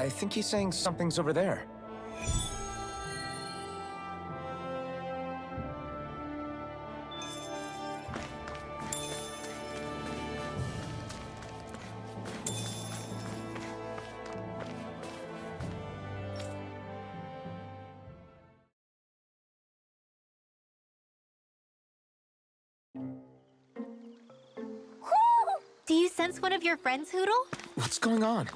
I think he's saying something's over there. Do you sense one of your friends, Hoodle? What's going on?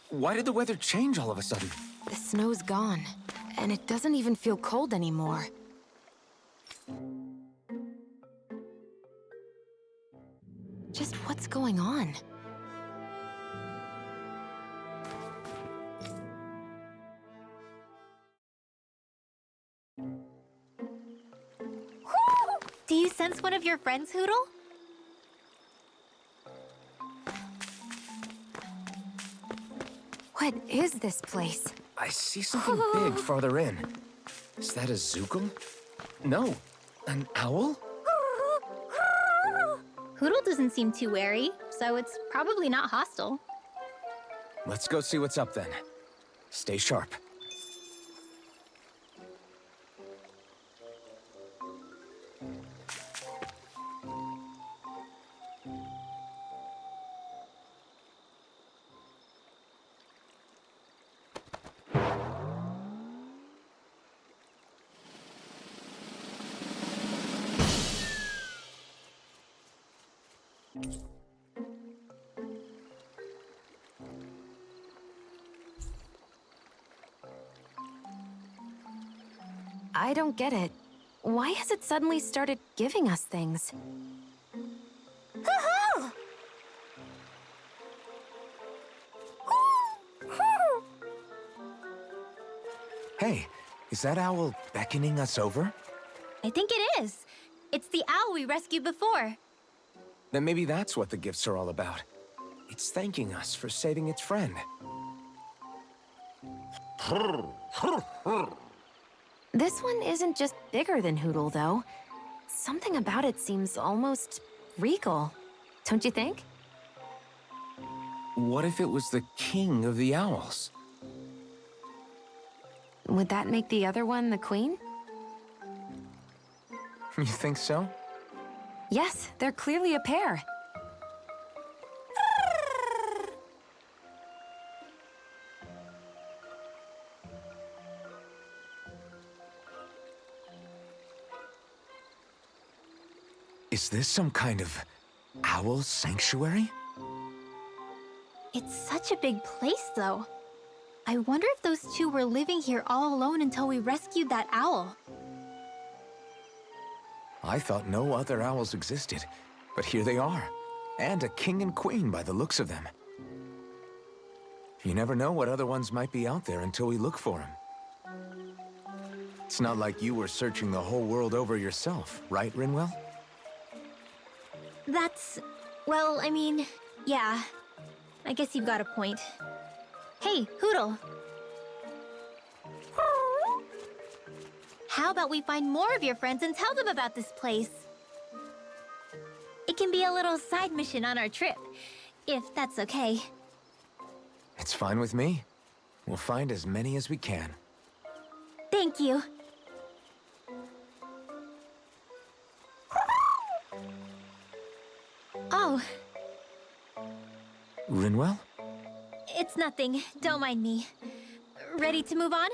Why did the weather change all of a sudden? The snow's gone, and it doesn't even feel cold anymore. Just what's going on? Do you sense one of your friends, Hoodle? What is this place? I see something big farther in. Is that a Zookle? No, an owl? Hoodle doesn't seem too wary, so it's probably not hostile. Let's go see what's up then. Stay sharp. I don't get it. Why has it suddenly started giving us things? Hey, is that owl beckoning us over? I think it is. It's the owl we rescued before. Then maybe that's what the gifts are all about. It's thanking us for saving its friend. This one isn't just bigger than Hoodle, though. Something about it seems almost regal, don't you think? What if it was the king of the owls? Would that make the other one the queen? You think so? Yes, they're clearly a pair. Is this some kind of owl sanctuary? It's such a big place, though. I wonder if those two were living here all alone until we rescued that owl. I thought no other owls existed, but here they are. And a king and queen by the looks of them. You never know what other ones might be out there until we look for them. It's not like you were searching the whole world over yourself, right, Rinwell? Well, I mean, yeah. I guess you've got a point. Hey, Hoodle. How about we find more of your friends and tell them about this place? It can be a little side mission on our trip, if that's okay. It's fine with me. We'll find as many as we can. Thank you. Oh, Rinwell? it's nothing. Don't mind me. Ready to move on?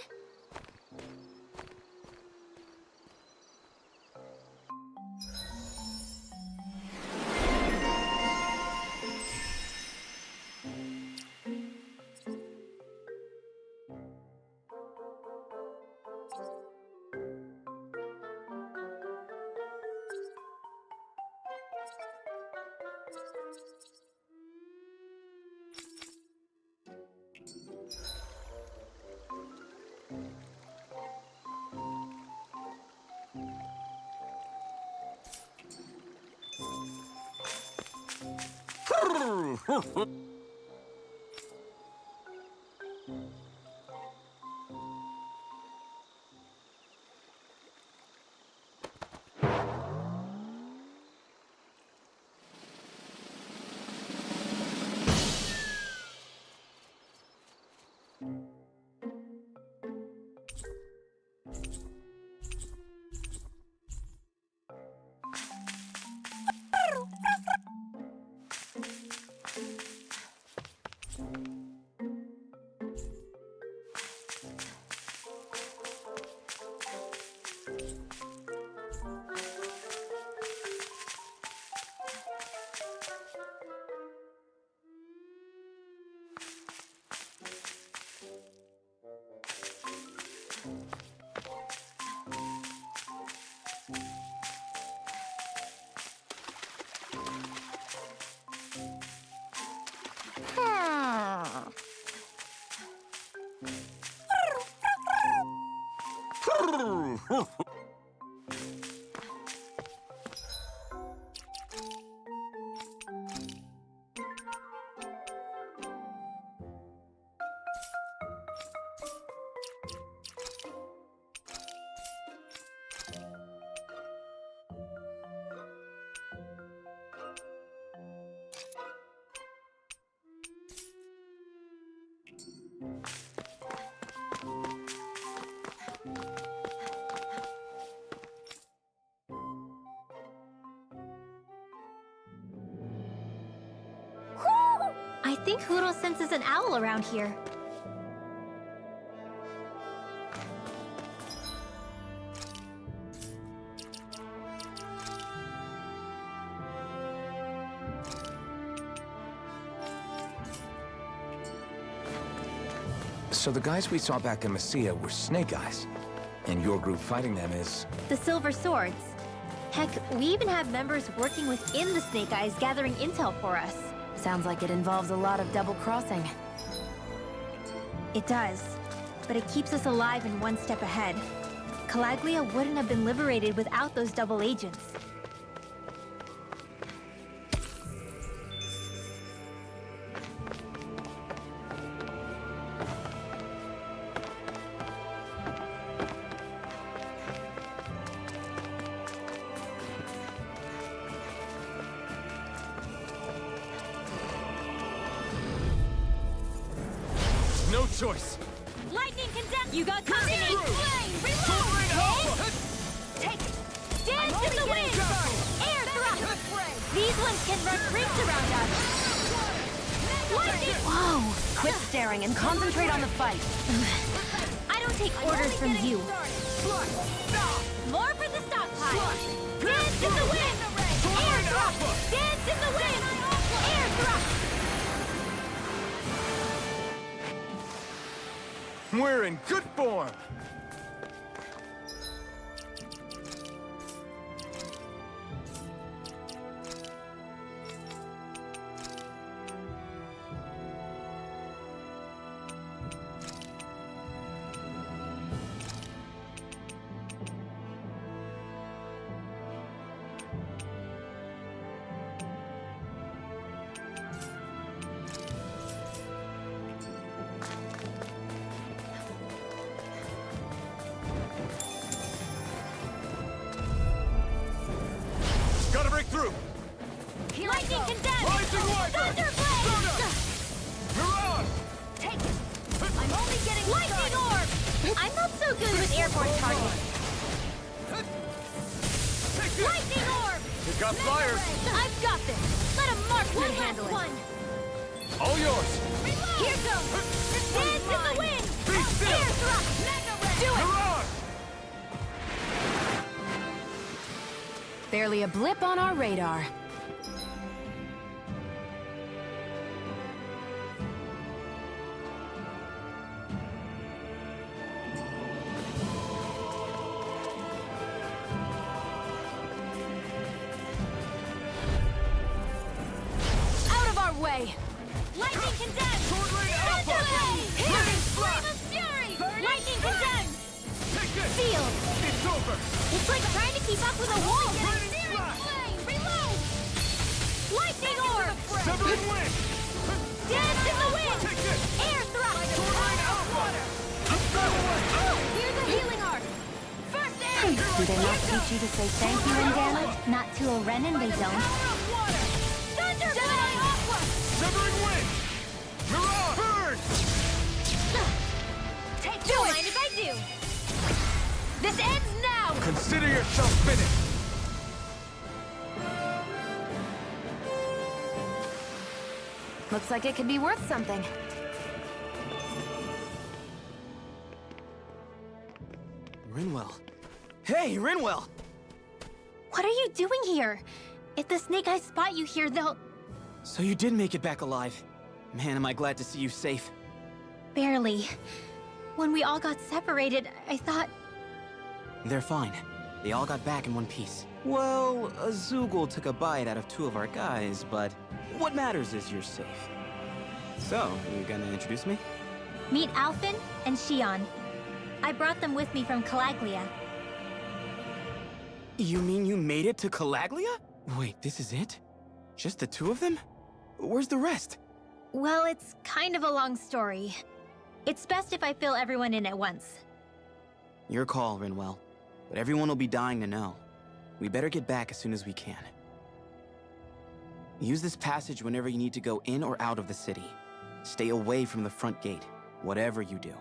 think Hoodle senses an owl around here. So the guys we saw back in Messia were Snake Eyes, and your group fighting them is... The Silver Swords. Heck, we even have members working within the Snake Eyes gathering intel for us. Sounds like it involves a lot of double-crossing. It does, but it keeps us alive and one step ahead. Calaglia wouldn't have been liberated without those double agents. No choice! Lightning condemn! You got company! Flame! Reload! Take it! Dance in the wind! Air thrust! These ones can run rings around us! Lightning! Whoa! Quit staring and concentrate on the fight. I don't take orders from you. More for the stockpile! Dance in the wind! Air thrust! Dance in the wind! Air thrust! We're in good form! Gotta break through! Lightning condemned! Rising Wiper! Thunderblade! Mirage! Take it! I'm only getting lightning orb! I'm not so good with airborne targets. Take this! Lightning orb! You got flyers! I've got this! Let a marksman handle it! All yours! Here goes! Dance in the wind! Be still! Air thrust! Do it! Mirage! Barely a blip on our radar. Out of our way! Lightning condemned! Thunderblade! Here! Flame of fury! Lightning condemned! Take this! Field! It's over! It's like trying to keep up with a wall! Lightning flash! Flame! Reload! Lightning orb! Severing wind! Dance in the wind! Take this! Air thrust! Water! Oh! Here's a healing arc! First aid! Do they not teach you to say thank you in damage? Not to a Renin, they don't. Thunderblade! Severing wind! Mirage! Burn! Don't mind if I do! This ends now! Consider yourself finished! Looks like it could be worth something. Rinwell. Hey, Rinwell! What are you doing here? If the Snake Eyes spot you here, they'll... So you did make it back alive. Man, am I glad to see you safe. Barely. When we all got separated, I thought... They're fine. They all got back in one piece. Well, Azugul took a bite out of 2 of our guys, but what matters is you're safe. So, you gonna introduce me? Meet Alphen and Shion. I brought them with me from Calaglia. You mean you made it to Calaglia? Wait, this is it? Just the 2 of them? Where's the rest? Well, it's kind of a long story. It's best if I fill everyone in at once. Your call, Rinwell. But everyone will be dying to know. We better get back as soon as we can. Use this passage whenever you need to go in or out of the city. Stay away from the front gate, whatever you do.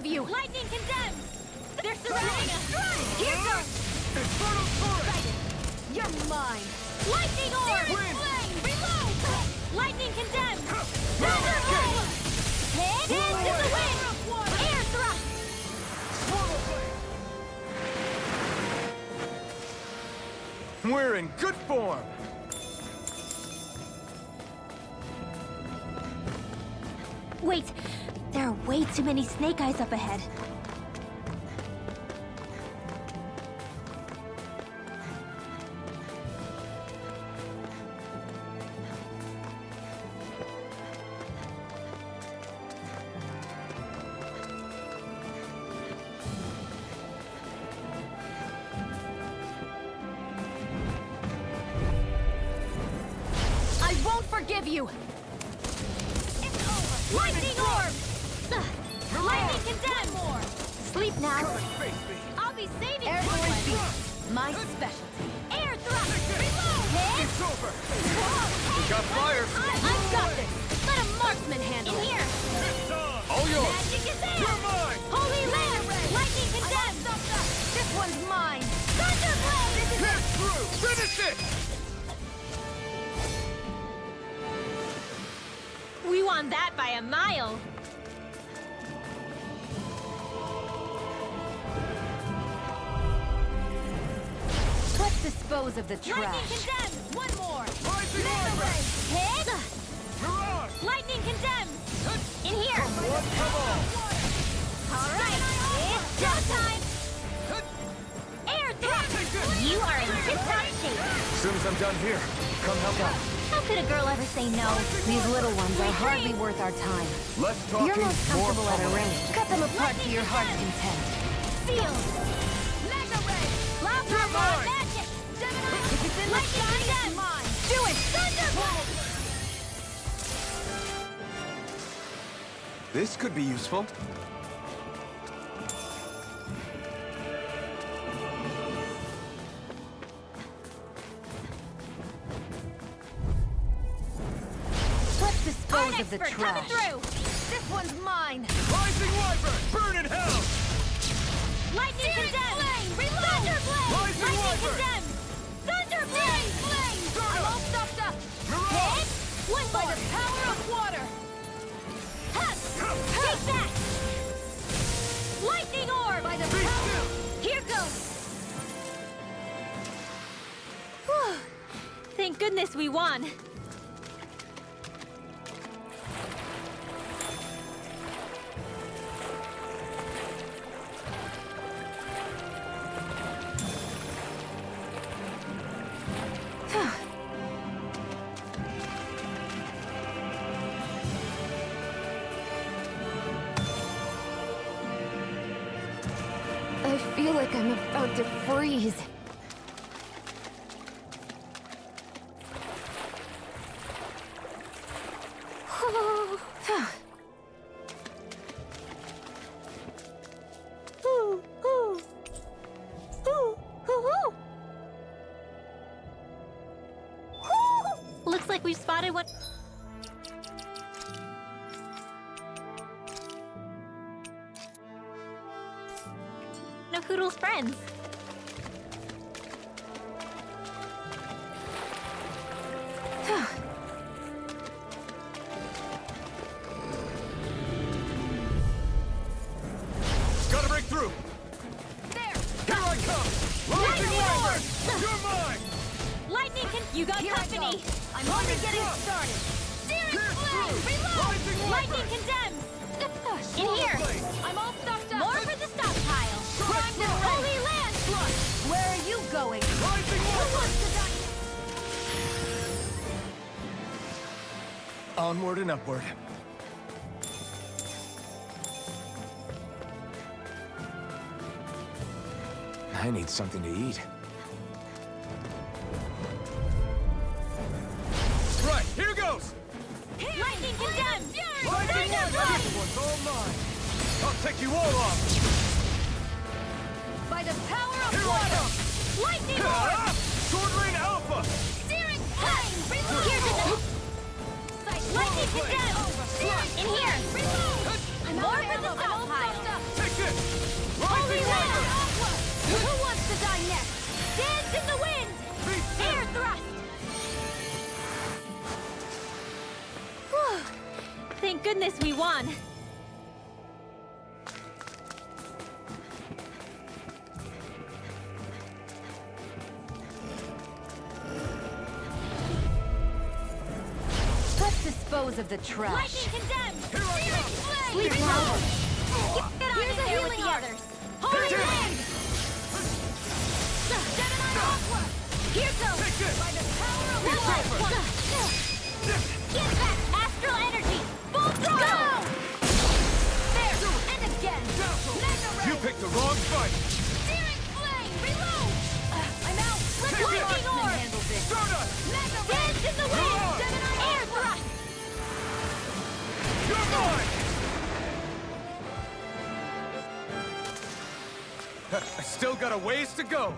of you! Lightning condemns! They're surrounding us! Here goes! Infernal torrent! You're mine! Lightning orb! Flame! Reload! Lightning condemns! Thunderbolt! Head into the wind! Air thrust! Swallow blade! We're in good form! Wait! There are way too many snake eyes up ahead. I won't forgive you! It's over! Lightning orb! Lightning condemns! More! Sleep now. Come and face me! I'll be saving Airborne you! beast. My specialty. Air thrust! Reload! Hit! It's over! We got fire! I've got this! Let a marksman handle In it. here! It's on! All yours! Magic is there! You're mine! Holy Land! Lightning condemns! This one's mine. Thunderblade! Pierce through! Finish it! We won that by a mile! Let's dispose of the Lightning trash. condemns! One more! Rising Mega Orb! Ray! Hit! Mirage! Lightning condemns! In here! One, come on! Alright! It's showtime! Air thrust! You are in tip-top shape! As soon as I'm done here, come help out. How could a girl ever say no? These little ones are hardly worth our time. Less talking, You're most more comfortable at a pummeling. range. Cut them apart to your heart's content. Sealed! Mega Ray! Plasma mine! magic! Gemini! If it's in the Lightning sky, it's condemns! mine. Do it! Thunderbolt! This could be useful. Let's dispose of the Expert coming trash. through! This one's mine. Rising Wyvern! Burn in hell! Lightning condemns! Thunderblade! Rising Lightning Wyvern! condemns! Thunderblade! I'm all stuffed up! Mirage! Hit! One by the power of water! Huck! Take that! Lightning orb! By the Be power... still! Here goes! Whew. Thank goodness we won! I feel like I'm about to freeze. Looks like we've spotted what... No Hoodle's friends. Gotta break through! There! Here I come! Rising Wyvern! You're mine! Lightning can... You got Here I company! go. I'm only getting started. Searing Pierce flame! through! Reload! Rising Lightning Wyvern! condemns! In Swallow here! blade! I'm all stuffed up! More for the stockpile! Strike The through! Holy Land! Where are you going? Rising Wyvern! Onward and upward. I need something to eat. Right, here goes! Lightning condemns! Rising Wyvern! Thunderblade! This one's all mine! I'll take you all off! By the power of Here I water! come! Lightning orb! Ah! Sword Rain Alpha! Searing flame! Reload! Here's another... Lightning condemns! In here! Reload! More for the stockpile! goodness we won! Let's dispose of the trash. Lightning condemned! Here I come! Sleep now. Get on in there with the others! Holy Damn. wind! Gemini Aqua! Here goes! Take this! By the power of It's love! over. Get back! Astral energy! Full throttle! Go! There! And again! Mega ray! You picked the wrong fight! Searing flame! Reload! I'm out! Let's Take lightning this. orb! Stardust! Mega ray! Dance in the wind! on. Gemini air thrust! You're mine! I still got a ways to go.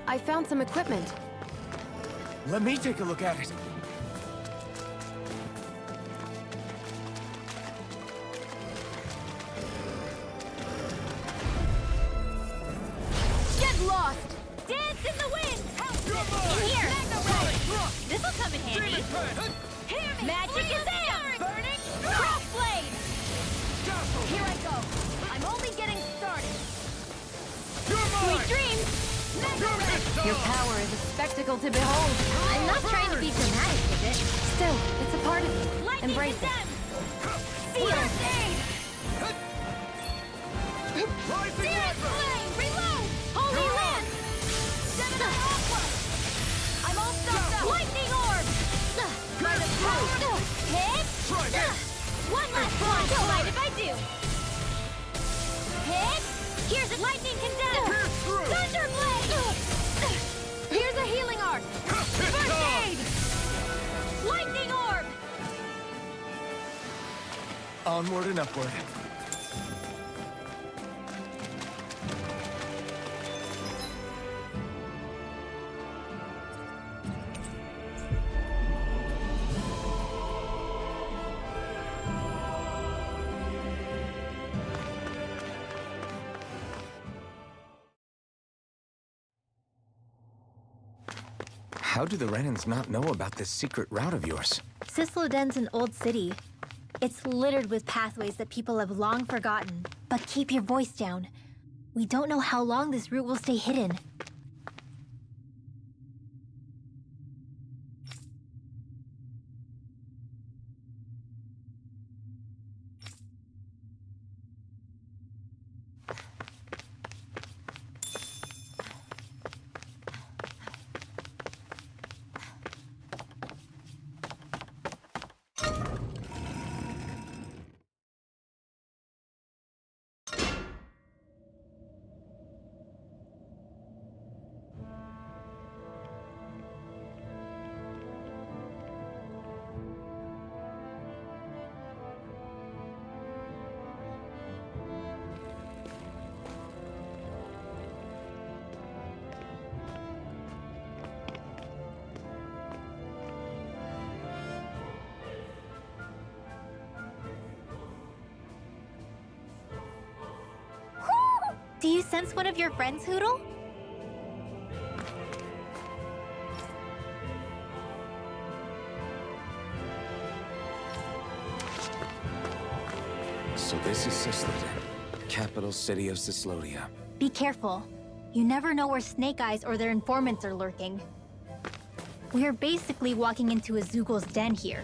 I found some equipment. Let me take a look at it. Get lost! Dance in the wind! In here! This'll come in handy! Hear me! Magic is in! Burning Crossblade! Here I go! I'm only getting started! Sweet dreams! Your power is a spectacle to behold. I'm not trying to be dramatic with it. Still, it's a part of you. Lightning Embrace it. condemned! Sealed! Searing flame! Reload! Holy land! Gemini Aqua! I'm all stocked up! Lightning orb! By the power! Hit! Try this. One last one! Don't mind if I do! Hit! Here's a lightning condemned! Pierce through. Thunderblade! Here's a healing art! First aid! Lightning orb! Onward and upward. How do the Renans not know about this secret route of yours? Sisloden's an old city. It's littered with pathways that people have long forgotten. But keep your voice down. We don't know how long this route will stay hidden. Do you sense one of your friends, Hoodle? So this is Sisloden, capital city of Sislodia. Be careful. You never know where Snake Eyes or their informants are lurking. We're basically walking into a Zoogl's den here.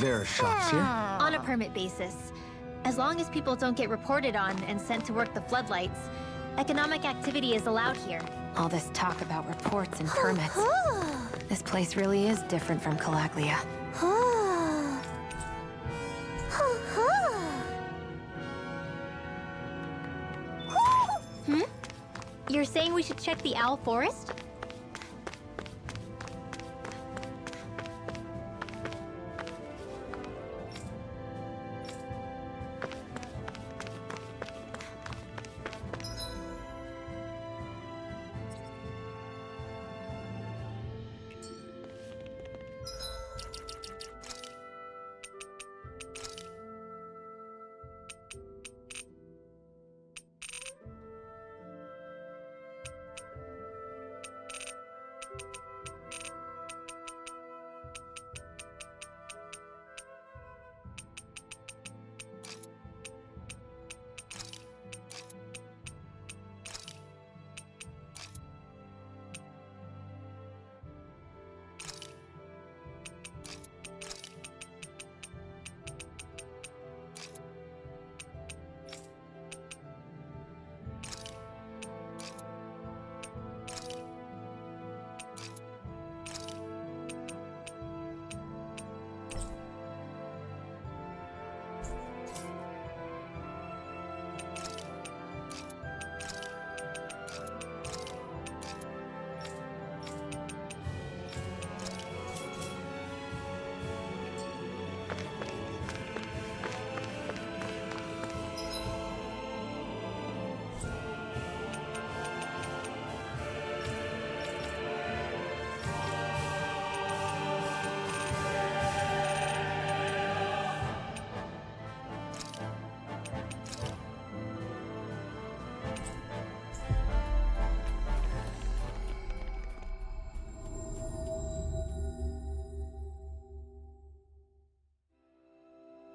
There are shops here? On a permit basis. As long as people don't get reported on and sent to work the floodlights, economic activity is allowed here. All this talk about reports and permits. This place really is different from Calaglia. Hmm? You're saying we should check the Owl Forest?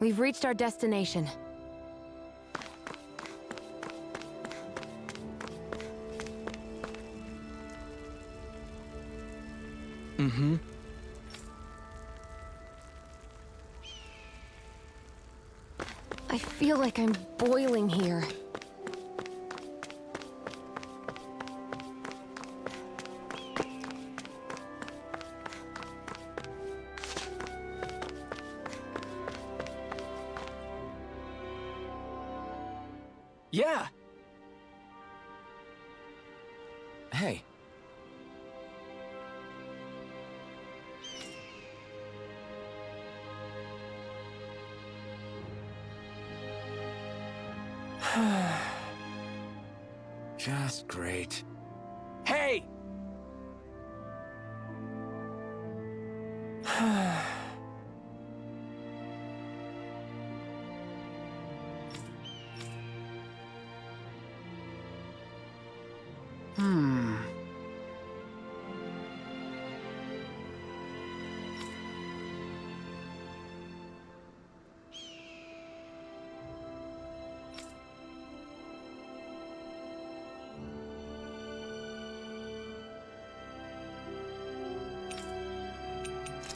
We've reached our destination. Mm-hmm. I feel like I'm boiling here. Yeah! Hey. Just great. Hey!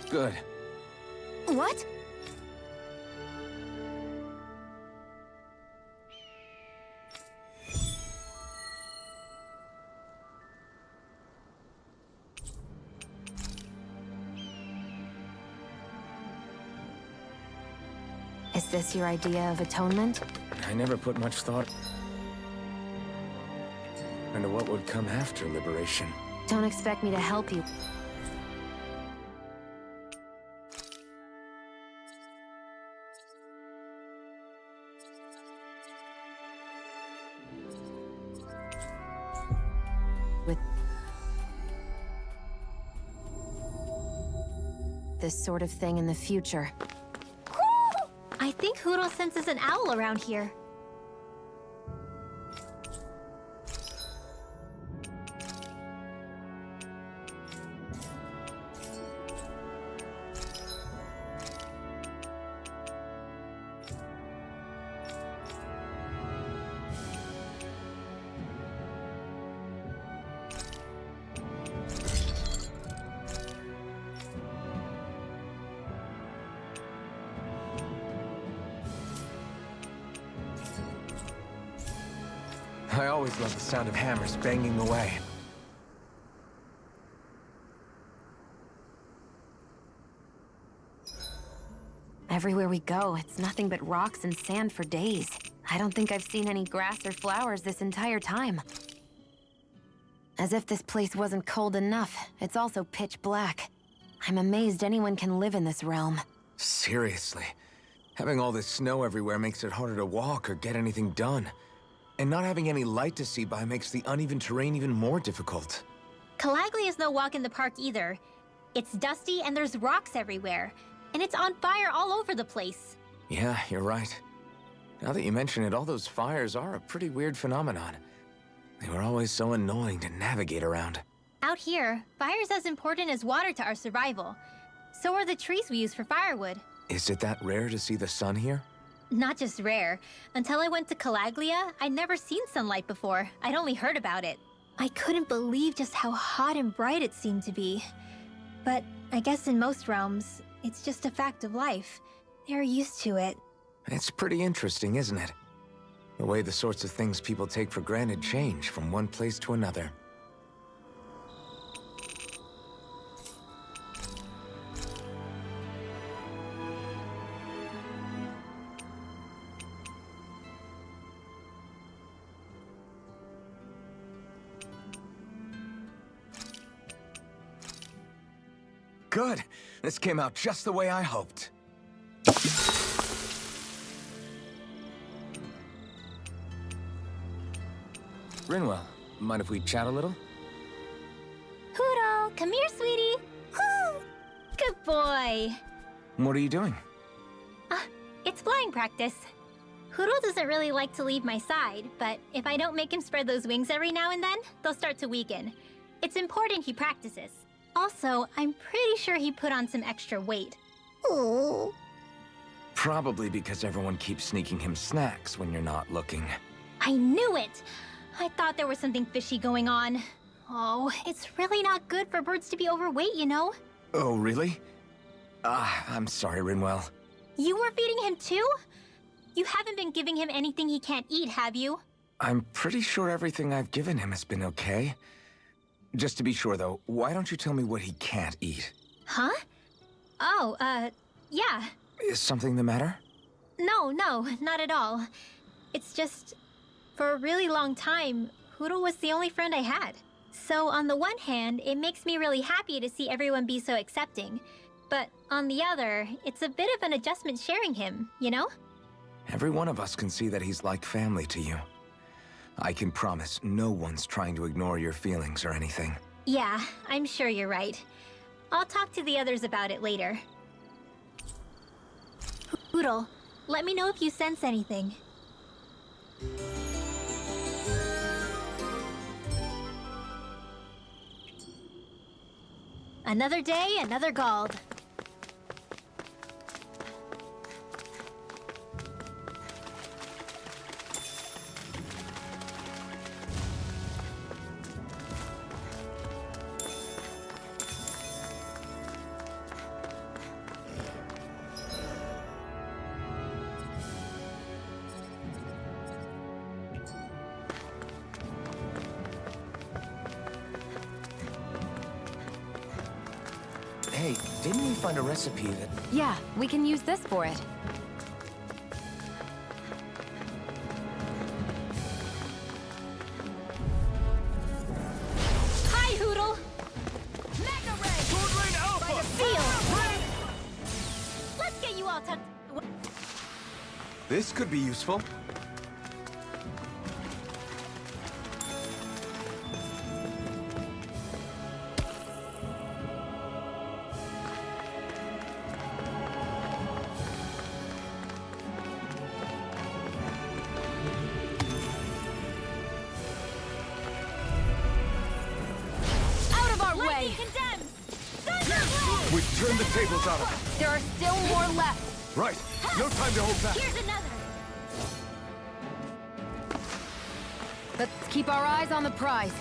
Good. What? Is this your idea of atonement? I never put much thought into what would come after liberation. Don't expect me to help you. With this sort of thing in the future. I think Hootle senses an owl around here. I always love the sound of hammers banging away. Everywhere we go, it's nothing but rocks and sand for days. I don't think I've seen any grass or flowers this entire time. As if this place wasn't cold enough, it's also pitch black. I'm amazed anyone can live in this realm. Seriously. Having all this snow everywhere makes it harder to walk or get anything done. And not having any light to see by makes the uneven terrain even more difficult. Calaglia is no walk in the park either. It's dusty and there's rocks everywhere. And it's on fire all over the place. Yeah, you're right. Now that you mention it, all those fires are a pretty weird phenomenon. They were always so annoying to navigate around. Out here, fire's as important as water to our survival. So are the trees we use for firewood. Is it that rare to see the sun here? Not just rare. Until I went to Calaglia, I'd never seen sunlight before. I'd only heard about it. I couldn't believe just how hot and bright it seemed to be. But I guess in most realms, it's just a fact of life. They're used to it. It's pretty interesting, isn't it? The way the sorts of things people take for granted change from one place to another. Good. This came out just the way I hoped. Rinwell, mind if we chat a little? Hoodle, come here, sweetie. Woo! Good boy. What are you doing? It's flying practice. Hoodle doesn't really like to leave my side, but if I don't make him spread those wings every now and then, they'll start to weaken. It's important he practices. Also, I'm pretty sure he put on some extra weight. Ooh. Probably because everyone keeps sneaking him snacks when you're not looking. I knew it! I thought there was something fishy going on. Oh, it's really not good for birds to be overweight, you know? Oh, really? I'm sorry, Rinwell. You were feeding him too? You haven't been giving him anything he can't eat, have you? I'm pretty sure everything I've given him has been okay. Just to be sure, though, why don't you tell me what he can't eat? Huh? Oh, yeah. Is something the matter? No, not at all. It's just, for a really long time, Hoodle was the only friend I had. So on the one hand, it makes me really happy to see everyone be so accepting. But on the other, it's a bit of an adjustment sharing him, you know? Every one of us can see that he's like family to you. I can promise no one's trying to ignore your feelings or anything. Yeah, I'm sure you're right. I'll talk to the others about it later. Hoodle, let me know if you sense anything. Another day, another Gald. Hey, didn't we find a recipe that... Yeah, we can use this for it. Hi, Hoodle! Mega Ray! Sword Alpha! Feel! Let's get you all tucked... This could be useful. Out of our way! Condemns! Thunderblade! We've turned the tables on him. There are still more left. Right. No time to hold back. Here's another! Let's keep our eyes on the prize.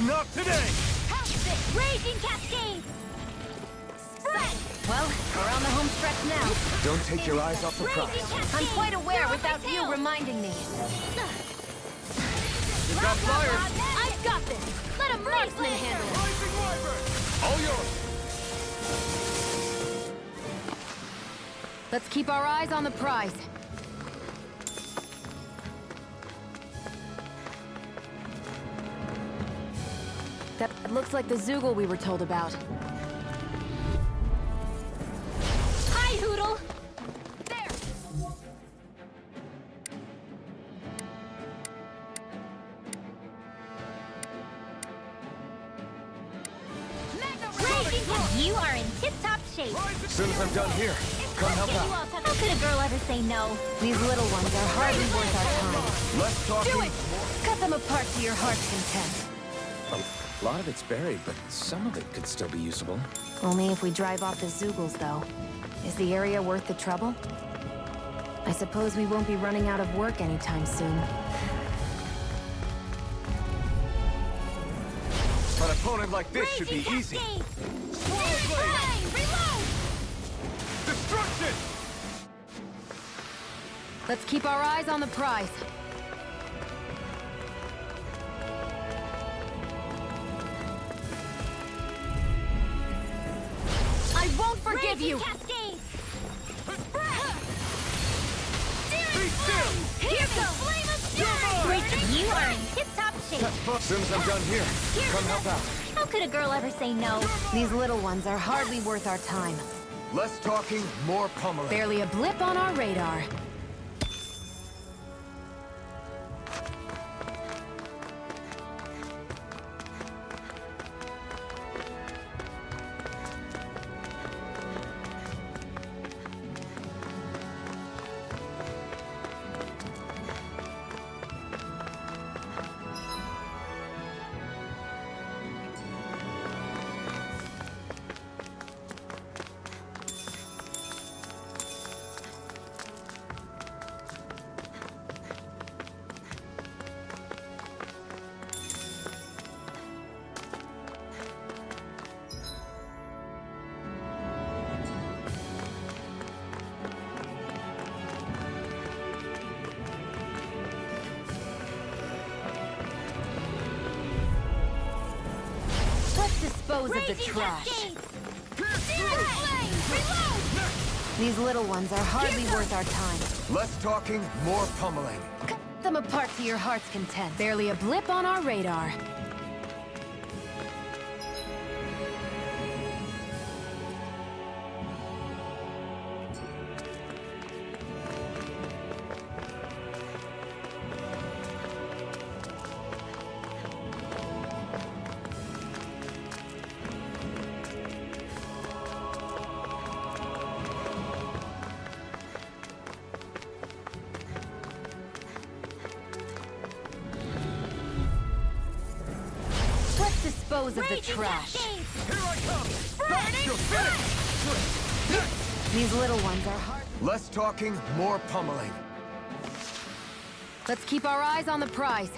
Not today! House it! Raging Cascade! Spread! Well, we're on the home stretch now. Don't take your eyes off the Raging prize. Cascade! I'm quite aware Throw without my you tail! reminding me. You've got flyers! I've got this! Let a marksman handle it! Rising Wyvern! All yours! Let's keep our eyes on the prize. That looks like the Zoogle we were told about. Hi, Hoodle! There! Raging Cascade! You are in tip-top shape! As soon as I'm done here, come help out. How could a girl ever say no? These little ones are hardly worth our time. Less talking. Do it! Cut them apart to your heart's content. A lot of it's buried, but some of it could still be usable. Only if we drive off the Zoogles, though. Is the area worth the trouble? I suppose we won't be running out of work anytime soon. An opponent like this should be easy. Reload! Destruction! Let's keep our eyes on the prize. I won't forgive you! Cascade! Be still! Here goes! Flame of fury! You are in tip-top shape! As soon as I'm done here, come help out. How could a girl ever say no? These little ones are hardly worth our time. Less talking, more pummeling. Barely a blip on our radar. Let's dispose of the trash. These little ones are hardly worth our time. Less talking, more pummeling. Cut them apart to your heart's content. Barely a blip on our radar. Let's dispose of the trash. Here I come! You're finished! These little ones are hard. Less talking, more pummeling. Let's keep our eyes on the prize.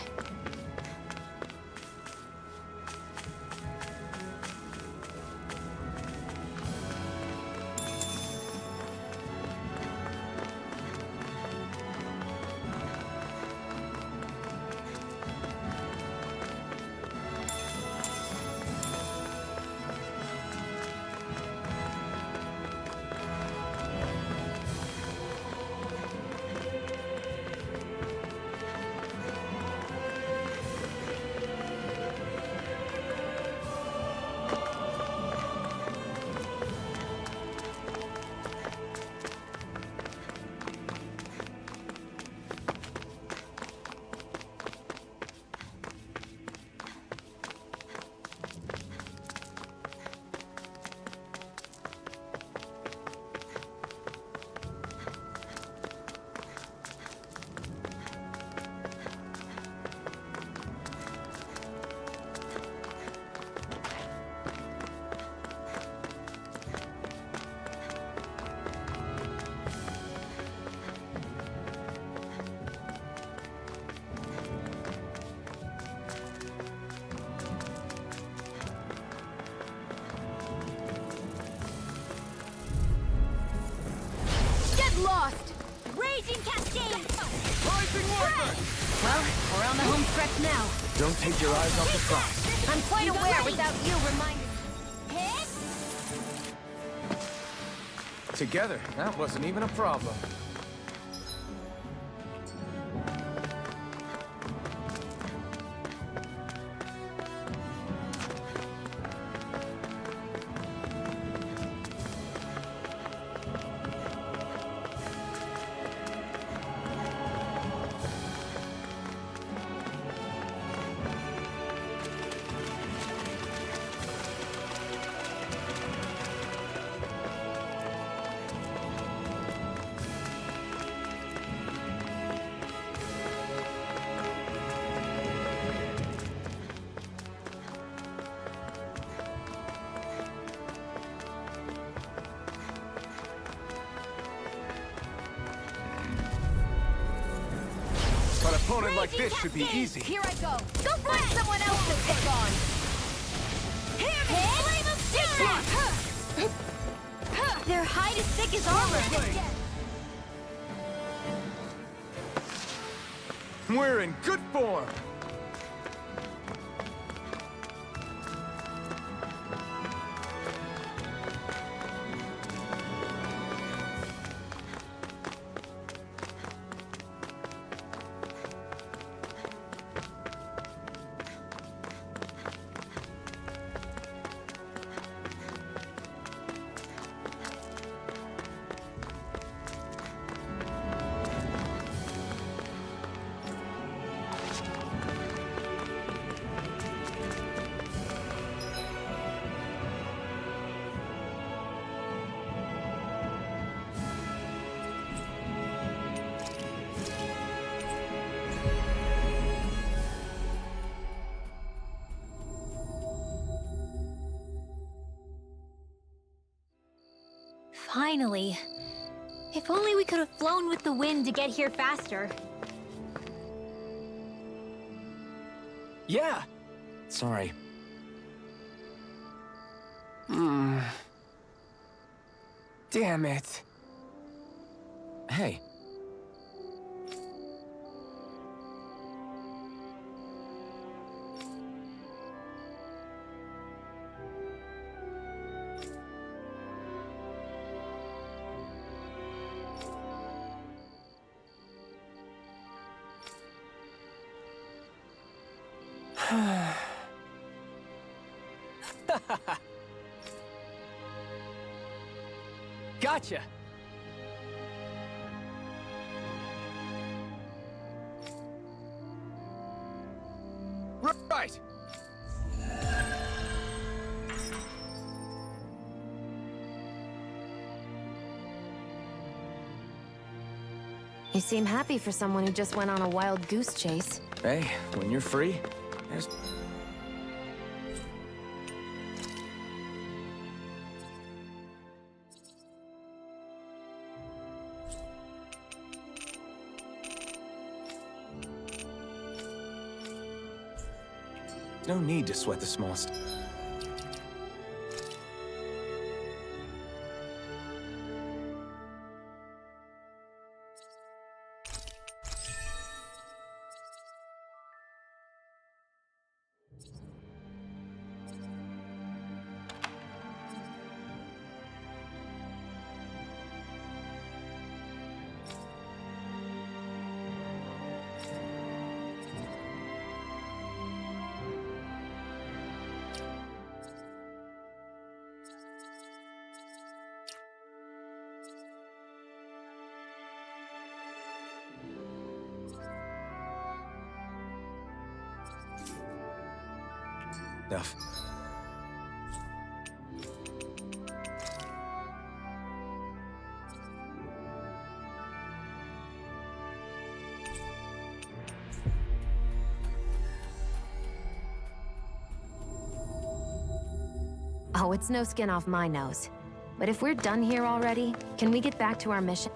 Well, we're on the home stretch now. Don't take your eyes off the prize. I'm quite aware without you reminding. Together, that wasn't even a problem. An opponent like this should be easy. Here I go. Go find someone else to pick on. Their hide is thick as armor. We're in good form. Finally. If only we could have flown with the wind to get here faster. Yeah. Sorry. Damn it. Hey. Gotcha. Right. You seem happy for someone who just went on a wild goose chase. Hey, when you're free, there's... no need to sweat the small stuff. Oh, it's no skin off my nose. But if we're done here already, can we get back to our mission?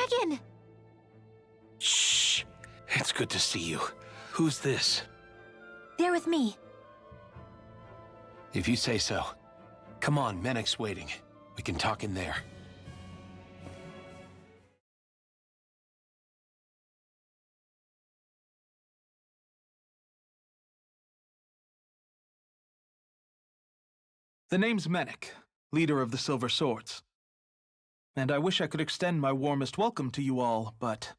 dragon! Shh. It's good to see you. Who's this? They're with me. If you say so. Come on, Menek's waiting. We can talk in there. The name's Menek, leader of the Silver Swords. And I wish I could extend my warmest welcome to you all, but...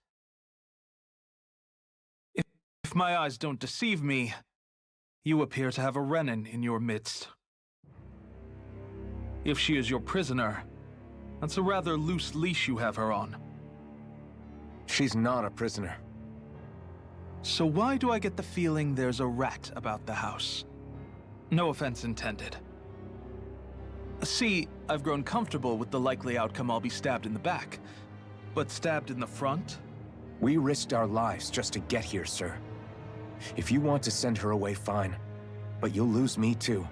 If my eyes don't deceive me, you appear to have a Renin in your midst. If she is your prisoner, that's a rather loose leash you have her on. She's not a prisoner. So why do I get the feeling there's a rat about the house? No offense intended. See, I've grown comfortable with the likely outcome I'll be stabbed in the back. But stabbed in the front? We risked our lives just to get here, sir. If you want to send her away, fine. But you'll lose me too.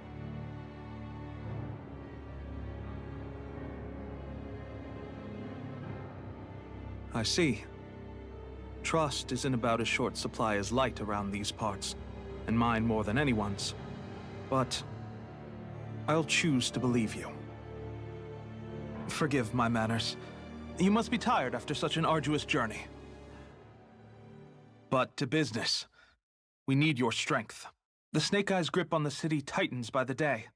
I see. Trust isn't about as short supply as light around these parts, and mine more than anyone's. But I'll choose to believe you. Forgive my manners. You must be tired after such an arduous journey. But to business. We need your strength. The Snake Eyes' grip on the city tightens by the day.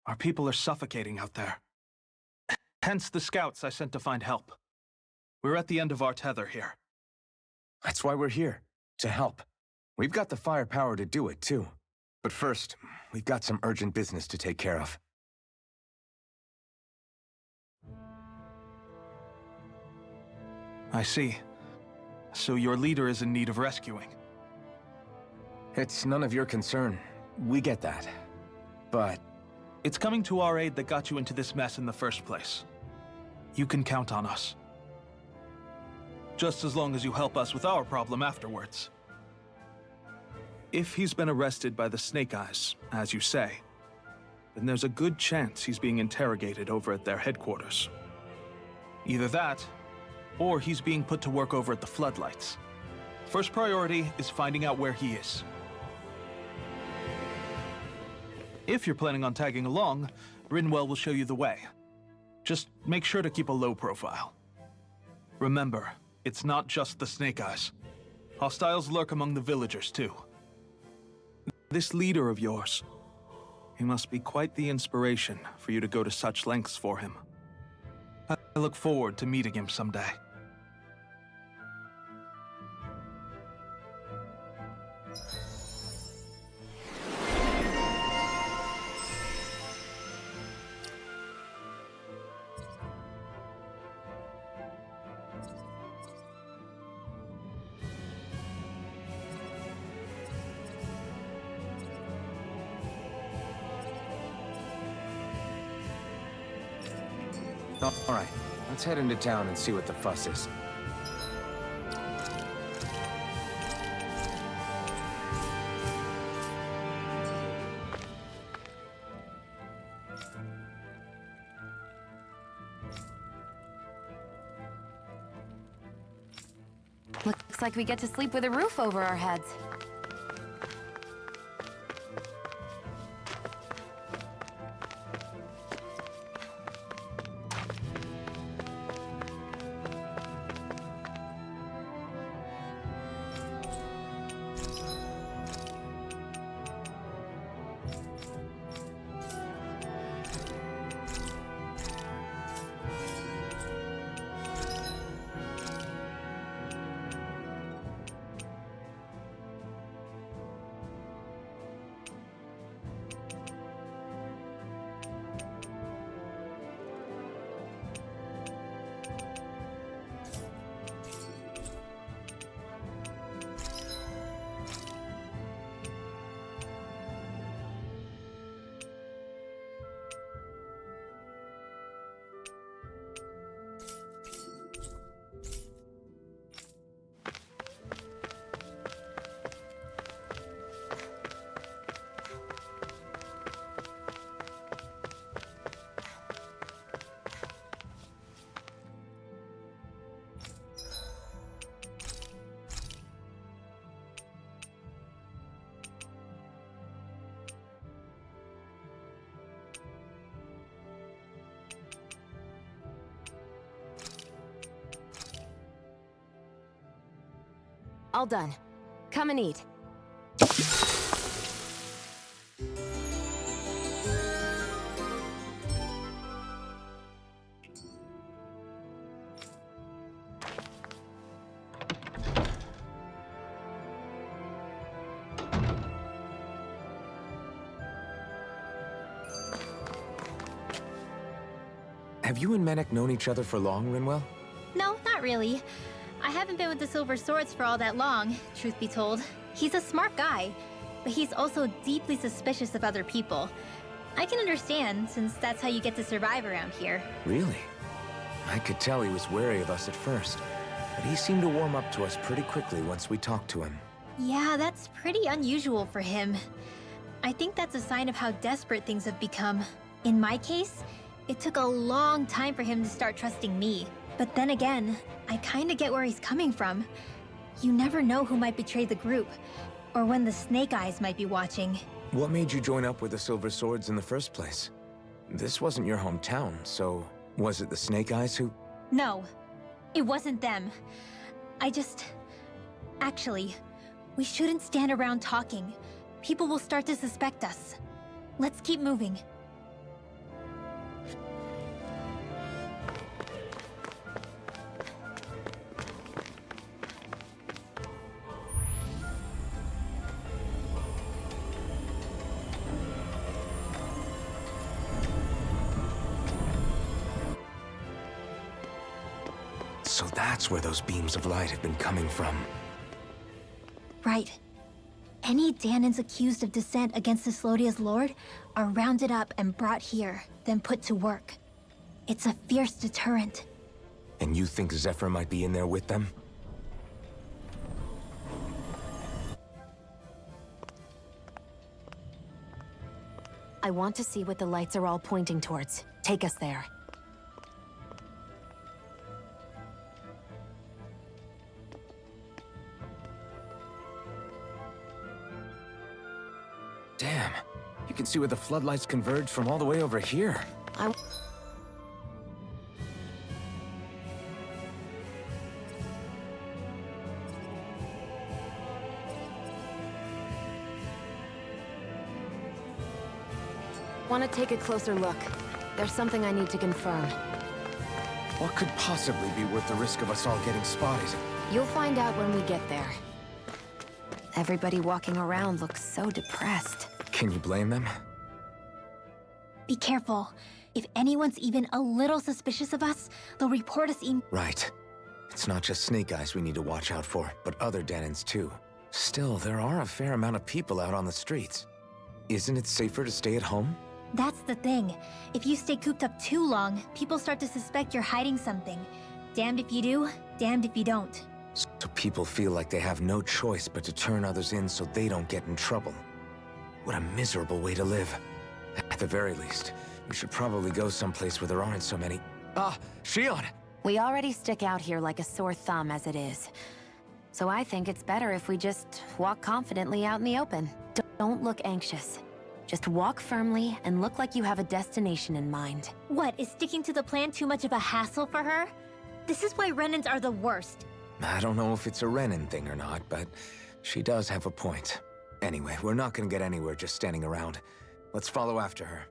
Our people are suffocating out there. Hence the scouts I sent to find help. We're at the end of our tether here. That's why we're here, to help. We've got the firepower to do it, too. But first, we've got some urgent business to take care of. I see. So your leader is in need of rescuing. It's none of your concern. We get that. But it's coming to our aid that got you into this mess in the first place. You can count on us. Just as long as you help us with our problem afterwards. If he's been arrested by the Snake Eyes, as you say, then there's a good chance he's being interrogated over at their headquarters. Either that, or he's being put to work over at the Floodlights. First priority is finding out where he is. If you're planning on tagging along, Rinwell will show you the way. Just make sure to keep a low profile. Remember, it's not just the Snake Eyes. Hostiles lurk among the villagers, too. This leader of yours, he must be quite the inspiration for you to go to such lengths for him. I look forward to meeting him someday. all right, let's head into town and see what the fuss is. Looks like we get to sleep with a roof over our heads. All done. Come and eat. Have you and Menek known each other for long, Rinwell? No, not really. I haven't been with the Silver Swords for all that long, truth be told. He's a smart guy, but he's also deeply suspicious of other people. I can understand, since that's how you get to survive around here. Really? I could tell he was wary of us at first, but he seemed to warm up to us pretty quickly once we talked to him. Yeah, that's pretty unusual for him. I think that's a sign of how desperate things have become. In my case, it took a long time for him to start trusting me. But then again, I kinda get where he's coming from. You never know who might betray the group, or when the Snake Eyes might be watching. What made you join up with the Silver Swords in the first place? This wasn't your hometown, so was it the Snake Eyes who... No, it wasn't them. Actually, we shouldn't stand around talking. People will start to suspect us. Let's keep moving. So that's where those beams of light have been coming from. Right. Any Danans accused of dissent against Cyslodia's lord are rounded up and brought here, then put to work. It's a fierce deterrent. And you think Zephyr might be in there with them? I want to see what the lights are all pointing towards. Take us there. Damn, you can see where the floodlights converge from all the way over here. Want to take a closer look. There's something I need to confirm. What could possibly be worth the risk of us all getting spotted? You'll find out when we get there. Everybody walking around looks so depressed. Can you blame them? Be careful. If anyone's even a little suspicious of us, they'll report us in. Right. It's not just Snake Eyes we need to watch out for, but other Danans too. Still, there are a fair amount of people out on the streets. Isn't it safer to stay at home? That's the thing. If you stay cooped up too long, people start to suspect you're hiding something. Damned if you do, damned if you don't. So people feel like they have no choice but to turn others in so they don't get in trouble. What a miserable way to live. At the very least, we should probably go someplace where there aren't so many... Ah, Shion! We already stick out here like a sore thumb as it is. So I think it's better if we just walk confidently out in the open. Don't look anxious. Just walk firmly and look like you have a destination in mind. What, is sticking to the plan too much of a hassle for her? This is why Renans are the worst. I don't know if it's a Renan thing or not, but she does have a point. Anyway, we're not gonna get anywhere just standing around. Let's follow after her.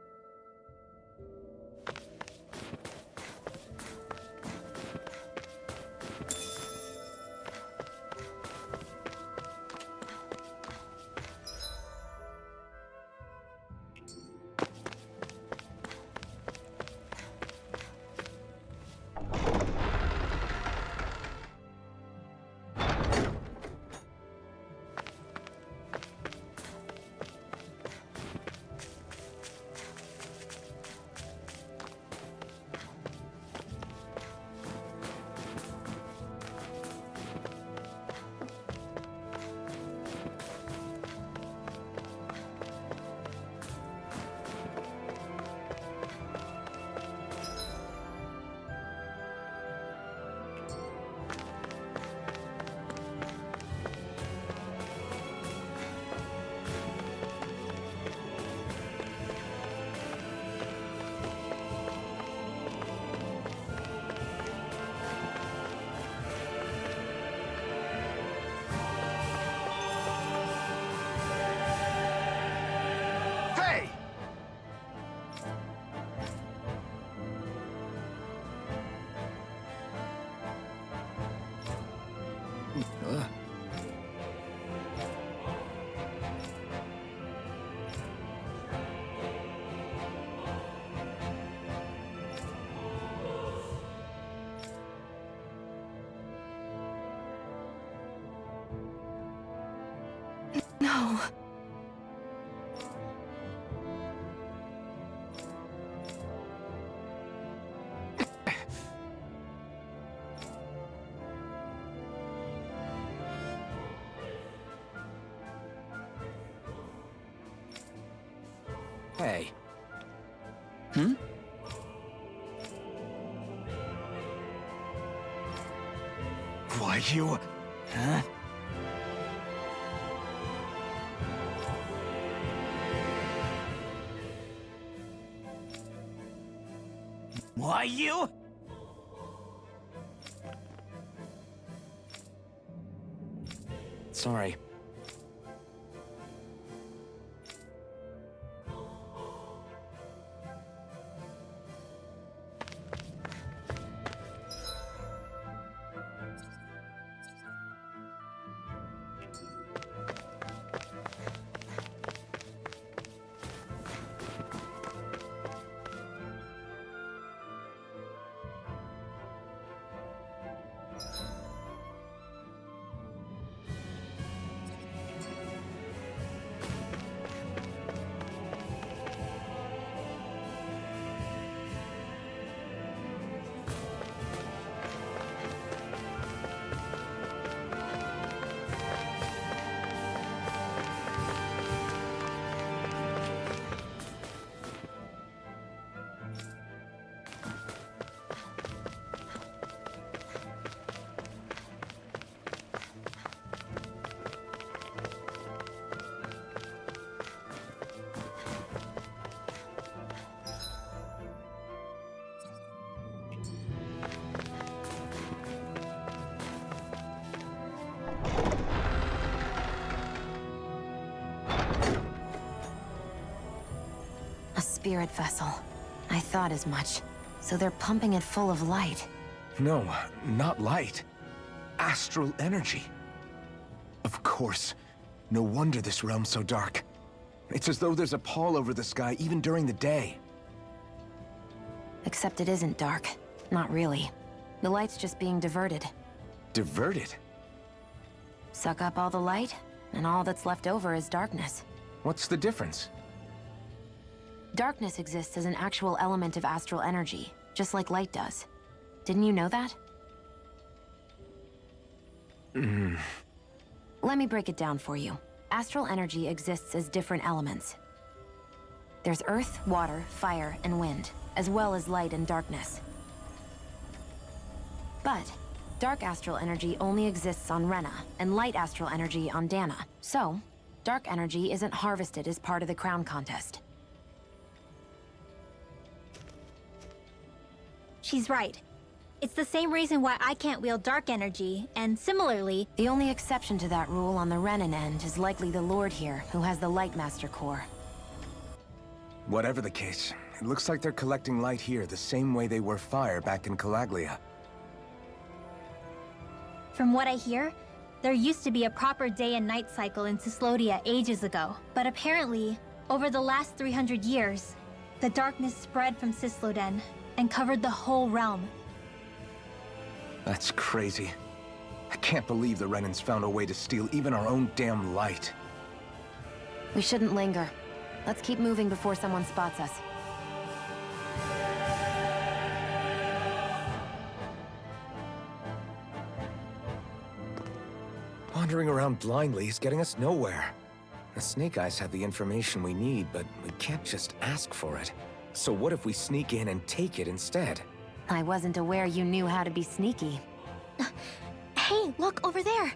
No. Hey, Hmm? why you... Huh? Why you? Sorry. A spirit vessel. I thought as much. So they're pumping it full of light. No, not light. Astral energy. Of course. No wonder this realm's so dark. It's as though there's a pall over the sky even during the day. Except it isn't dark. Not really. The light's just being diverted. Diverted? Suck up all the light, and all that's left over is darkness. What's the difference? Darkness exists as an actual element of astral energy, just like light does. Didn't you know that? Let me break it down for you. Astral energy exists as different elements. There's earth, water, fire, and wind, as well as light and darkness. But dark astral energy only exists on Rena, and light astral energy on Dana. So, dark energy isn't harvested as part of the crown contest. She's right. It's the same reason why I can't wield dark energy, and similarly, The only exception to that rule on the Renan end is likely the Lord here, who has the Light Master core. Whatever the case, it looks like they're collecting light here the same way they were fire back in Calaglia. from what I hear, there used to be a proper day and night cycle in Cyslodia ages ago. But apparently, over the last 300 years, the darkness spread from Cysloden and covered the whole realm. That's crazy. I can't believe the Renans found a way to steal even our own damn light. We shouldn't linger. Let's keep moving before someone spots us. Wandering around blindly is getting us nowhere. The Snake Eyes have the information we need, but we can't just ask for it. So what if we sneak in and take it instead? I wasn't aware you knew how to be sneaky. Hey, look over there!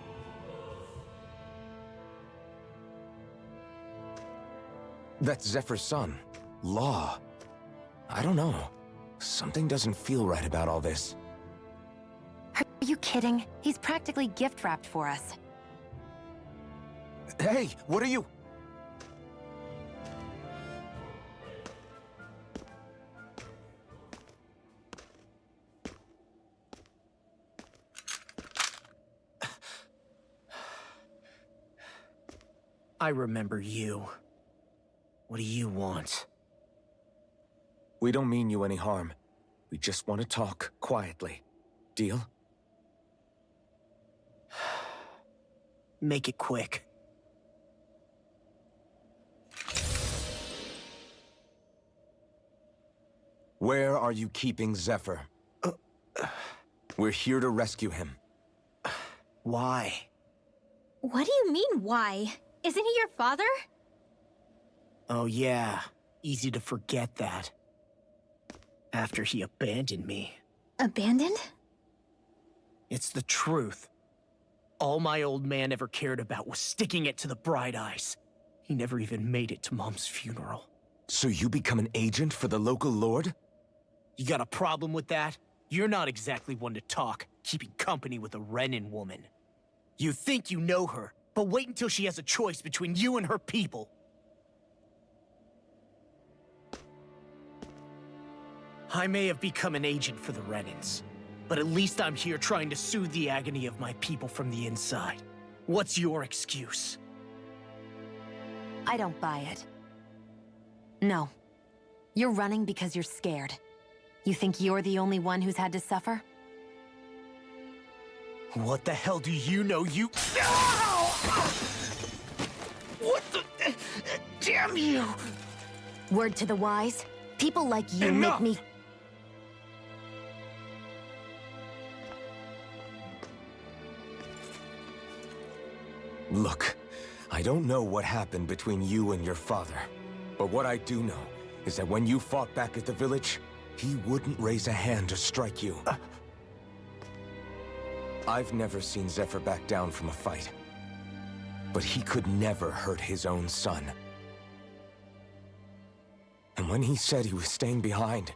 That's Zephyr's son, Law. I don't know. Something doesn't feel right about all this. Are you kidding? He's practically gift-wrapped for us. Hey, what are you? I remember you. What do you want? We don't mean you any harm. We just want to talk quietly. Deal? Make it quick. Where are you keeping Zephyr? We're here to rescue him. Why? What do you mean, why? Isn't he your father? Oh yeah, easy to forget that. After he abandoned me. Abandoned? It's the truth. All my old man ever cared about was sticking it to the Bright Eyes. He never even made it to Mom's funeral. So you become an agent for the local lord? You got a problem with that? You're not exactly one to talk, keeping company with a Renin woman. You think you know her, but wait until she has a choice between you and her people. I may have become an agent for the Renins, but at least I'm here trying to soothe the agony of my people from the inside. What's your excuse? I don't buy it. No. You're running because you're scared. You think you're the only one who's had to suffer? What the hell do you know, you— What the— Damn you! Word to the wise, people like you Enough! make me— Look, I don't know what happened between you and your father. But what I do know is that when you fought back at the village, he wouldn't raise a hand to strike you. I've never seen Zephyr back down from a fight. But he could never hurt his own son. And when he said he was staying behind,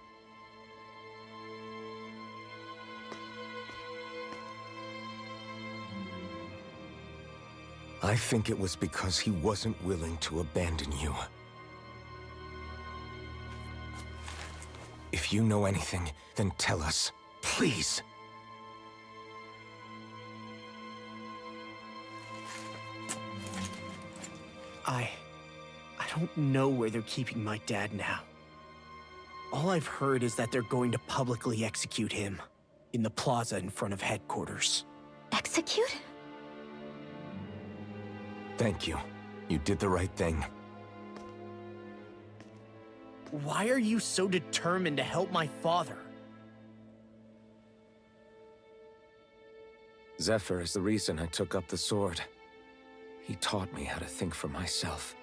I think it was because he wasn't willing to abandon you. If you know anything, then tell us, please. I don't know where they're keeping my dad now. All I've heard is that they're going to publicly execute him in the plaza in front of headquarters. Execute? Thank you. You did the right thing. Why are you so determined to help my father? Zephyr is the reason I took up the sword. He taught me how to think for myself.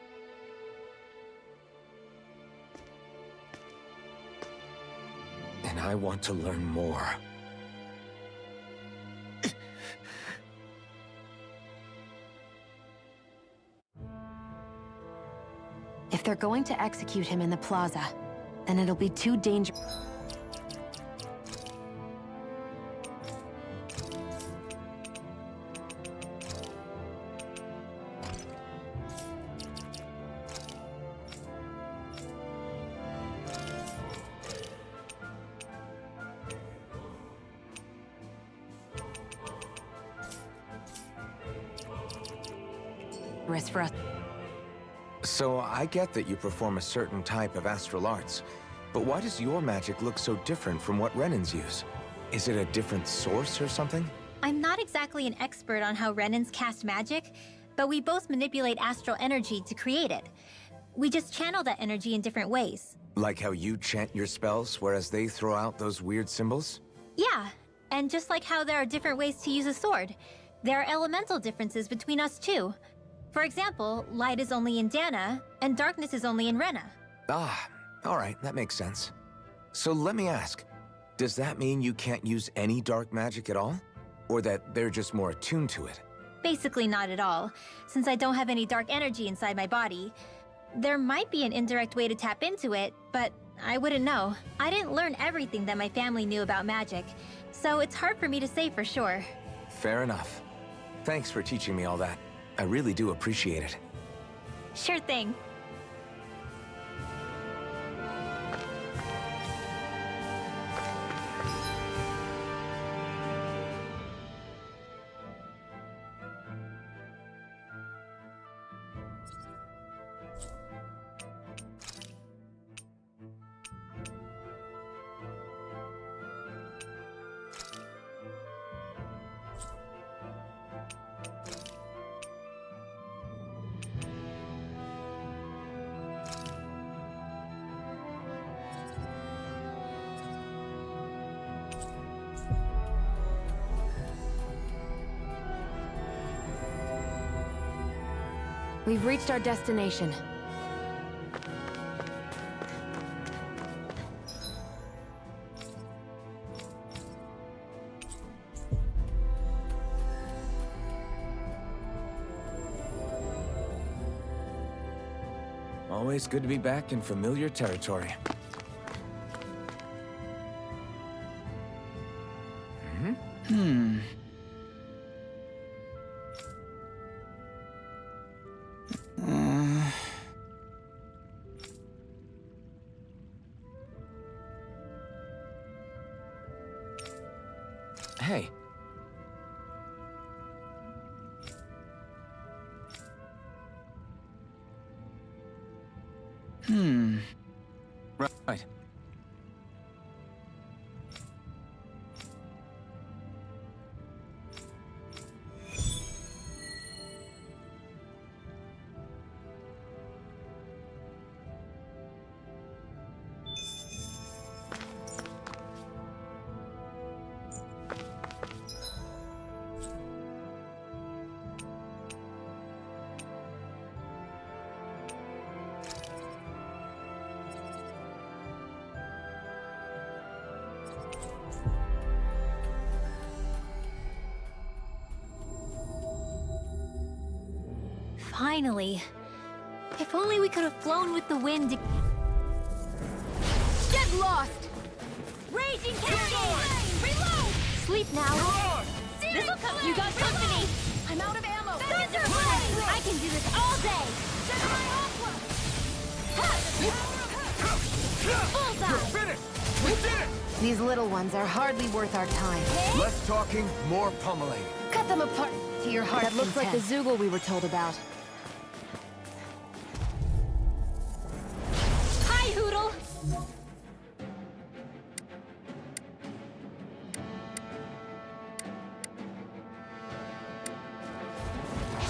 And I want to learn more. If they're going to execute him in the plaza, then it'll be too dangerous. For us. So I get that you perform a certain type of astral arts, but why does your magic look so different from what Renins use? Is it a different source or something? I'm not exactly an expert on how Renins cast magic, but we both manipulate astral energy to create it. We just channel that energy in different ways. Like how you chant your spells, whereas they throw out those weird symbols? Yeah, and just like how there are different ways to use a sword, there are elemental differences between us too. For example, light is only in Dana, and darkness is only in Rena. Ah, alright, that makes sense. So let me ask, does that mean you can't use any dark magic at all? Or that they're just more attuned to it? Basically not at all, since I don't have any dark energy inside my body. There might be an indirect way to tap into it, but I wouldn't know. I didn't learn everything that my family knew about magic, so it's hard for me to say for sure. Fair enough. Thanks for teaching me all that. I really do appreciate it. Sure thing. We've reached our destination. Always good to be back in familiar territory. Hey. Right. Finally. If only we could have flown with the wind to... Get lost! Raging Cascade! Reload! Sleep now. This'll come. You got company! I'm out of ammo! Thunderblade! I can do this all day! Bullseye! Finished! We did it! These little ones are hardly worth our time. Less talking, more pummeling. Cut them apart to your heart's That looks like the content. Zoogle we were told about. Hi, Hoodle!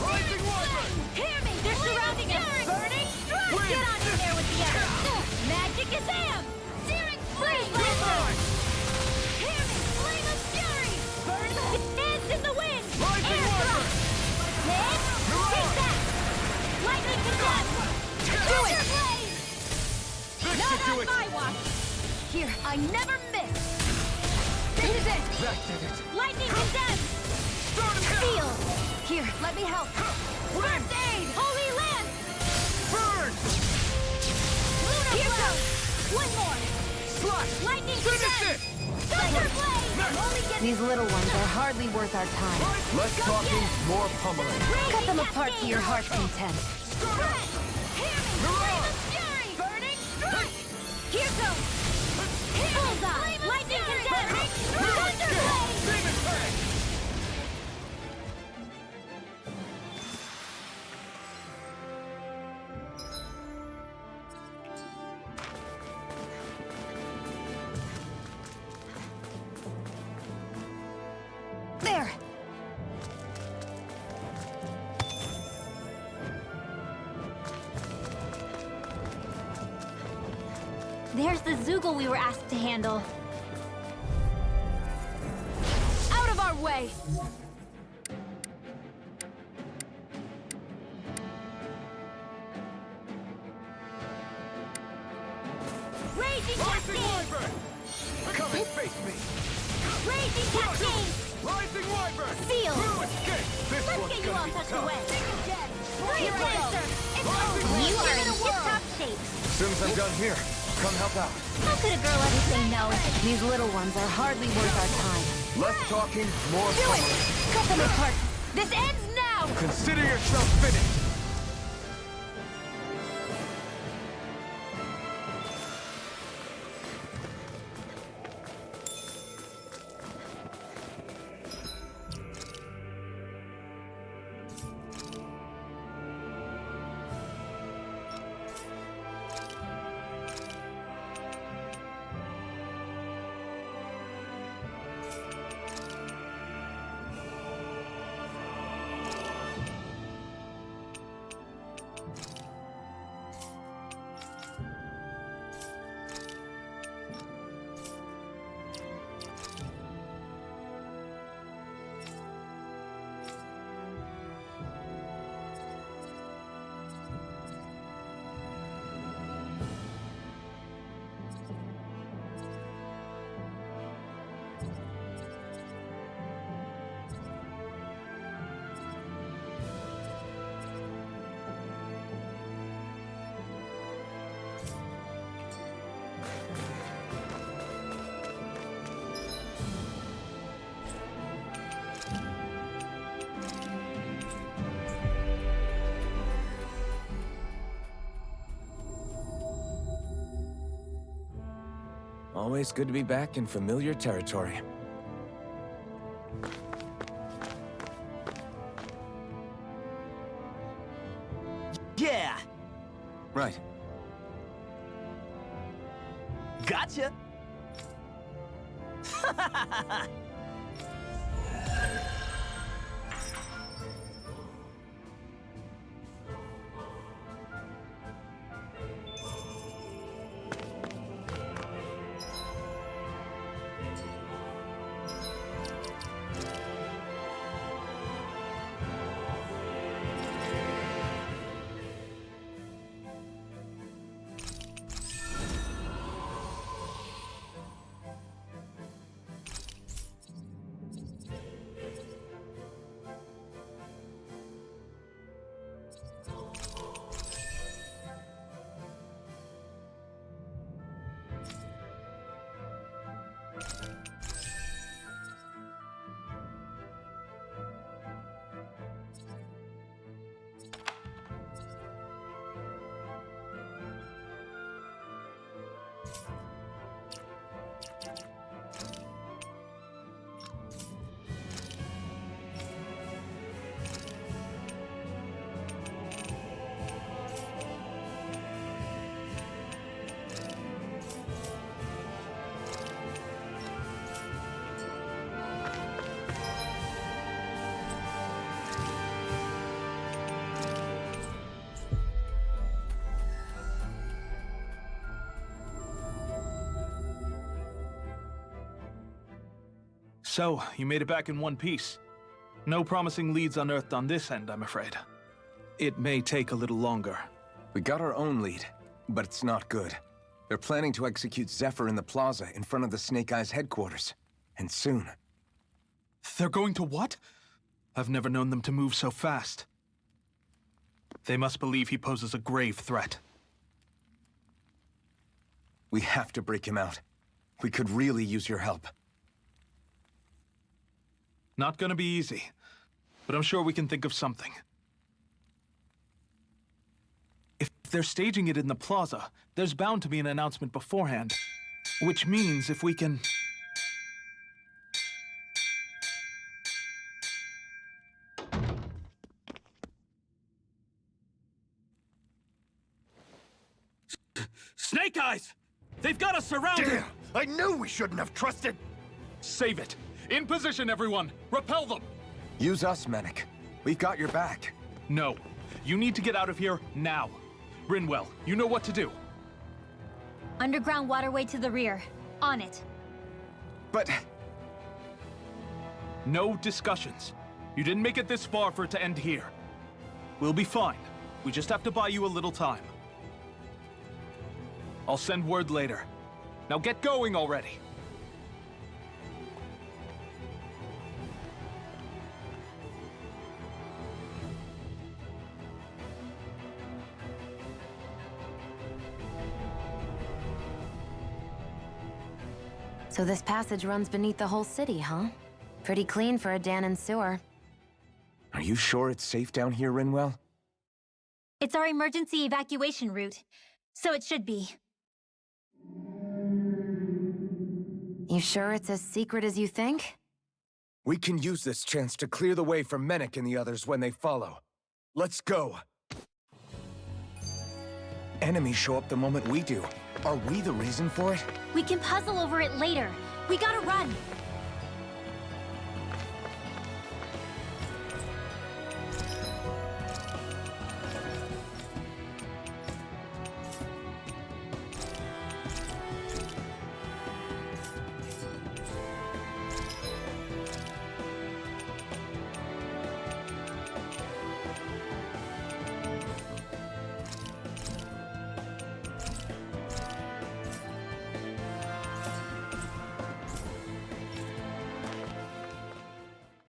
Rising Wyvern! Hear me! They're surrounding us! Burning strike! Get on in there with the others! Magic Azam! Searing flame! Hear me! Flame of fury! Burning dance in the wind! Rising Air Wyvern! thrust! Take that! Lightning condemn! Do it! This Not should do on it! my watch! Here, I never miss! This is it! That did it! Lightning condemn! Steel! Here, let me help! First aid! Holy Lance! Burn! Lunar Here Blow! goes! One more! Slash! Lightning Finish condemn! it! Thunderblade! I'm only getting These little ones are hardly worth our time. Less talking, more pummeling. Cut them apart to your heart's content. Strike! Hear me! Flame of fury! Burning strike! Here goes! Bullseye! Lightning condemn! Thunderblade! Demon Fang! There! There's the Zoogle we were asked to handle. Out of our way! Raging Rising Cascade! Wyvern! Come and face me! Raging Cascade! Rising Wyvern! Seal! Through escape! This Let's one's get you gonna all be tucked tough. away. Freeze Lancer! It's Rising over! You are Wyvern! in tip-top shape. As soon as I'm done here, come help out. How could a girl ever say no? These little ones are hardly worth our time. Less talking, more Do it! pummeling. Cut them apart! This ends now! Consider yourself finished. Always good to be back in familiar territory. Yeah, Right. gotcha. So, you made it back in one piece. No promising leads unearthed on this end, I'm afraid. It may take a little longer. We got our own lead, but it's not good. They're planning to execute Zephyr in the plaza in front of the Snake Eyes headquarters. And soon. They're going to what? I've never known them to move so fast. They must believe he poses a grave threat. We have to break him out. We could really use your help. Not gonna be easy, but I'm sure we can think of something. If they're staging it in the plaza, there's bound to be an announcement beforehand. Which means if we can... Snake Eyes! They've got us surrounded! Damn! I knew we shouldn't have trusted! Save it! In position, everyone! Repel them! Use us, Mennick. We've got your back. No. You need to get out of here now. Rinwell, you know what to do. Underground waterway to the rear. On it. But... No discussions. You didn't make it this far for it to end here. We'll be fine. We just have to buy you a little time. I'll send word later. Now get going already. So this passage runs beneath the whole city, huh? Pretty clean for a Danon sewer. Are you sure it's safe down here, Rinwell? It's our emergency evacuation route, so it should be. You sure it's as secret as you think? We can use this chance to clear the way for Mennick and the others when they follow. Let's go. Enemies show up the moment we do. Are we the reason for it? We can puzzle over it later. We gotta run.